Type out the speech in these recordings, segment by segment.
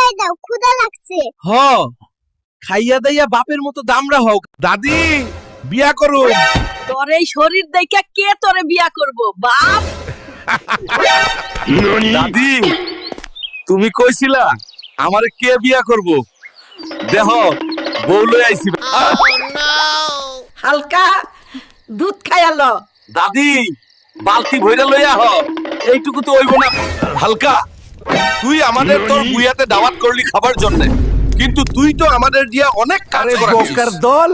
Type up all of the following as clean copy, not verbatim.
পুরাই দাও, ক্ষুধা লাগছে। হ খাইয়া দাইয়া বাপের মতো দামরা হোক। দাদি বিয়া করুন। তোর এই শরীর দেখে কে তোরে বিয়া করব বাপ? দাদি তুমি কইছিলা আমারে কে বিয়া করব? দেহ বউ লই আইছি। হালকা দুধ খাইয়ালো। দাদি বালতি ভইরা লইয়া হ, এইটুকু তো হইব না। হালকা তুই আমাদের তোর বুয়াতে দাওয়াত করলি খাবার জন্য, কিন্তু তুই তো আমাদের দিয়া অনেক কাজ করাছিস। বোকার দল,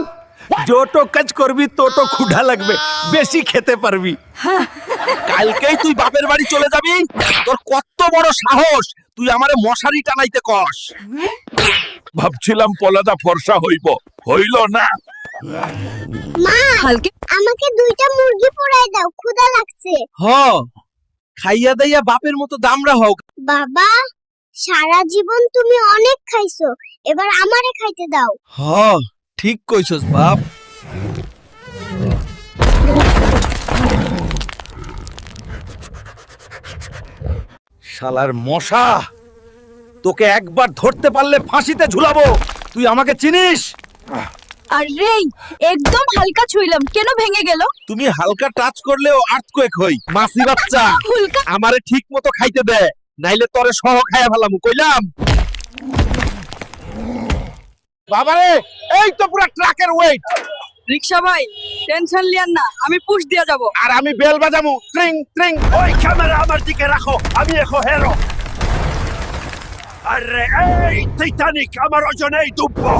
যত কাজ করবি তত ক্ষুধা লাগবে, বেশি খেতে পারবি। কালকেই তুই বাপের বাড়ি চলে যাবি? তোর কত বড় সাহস, তুই আমারে মশারি টানাইতে কস? ভাবছিলাম পলাদা ফর্সা হইব, হইল না। মা, হালকা আমাকে 2টা মুরগি পুরাই দাও, ক্ষুধা লাগছে। হ খাইয়া দাইয়া বাপের মতো দামরা হোক। বাবা, সারা জীবন তুমি অনেক খাইছো, এবার আমারে খাইতে দাও। হ ঠিক কইছস বাপ। শালার মশা, তোকে একবার ধরতে পারলে ফাঁসিতে ঝুলাবো। তুই আমাকে চিনিস? আরে একদম হালকা ছুইলাম, কেন ভেঙে গেল? তুমি হালকা টাচ করলেও আর্থকোয়েক হই। মাসি বাচ্চা হুলকা আমারে ঠিক মতো খাইতে দে, নাইলে তোরে সহ খাইয়া ফেলামু, কইলাম। বাবারে এই তো পুরো ট্রাকের ওয়েট। রিকশা ভাই টেনশন লিয়েন না, আমি পুশ দিয়ে যাব। আর আমি বেল বাজামু, ট্রিং ট্রিং। ওই ক্যামেরা আমার দিকে রাখো, আমি এখন হেরো। আরে এই টাইটানিক আমার ওজনেই ডুববো।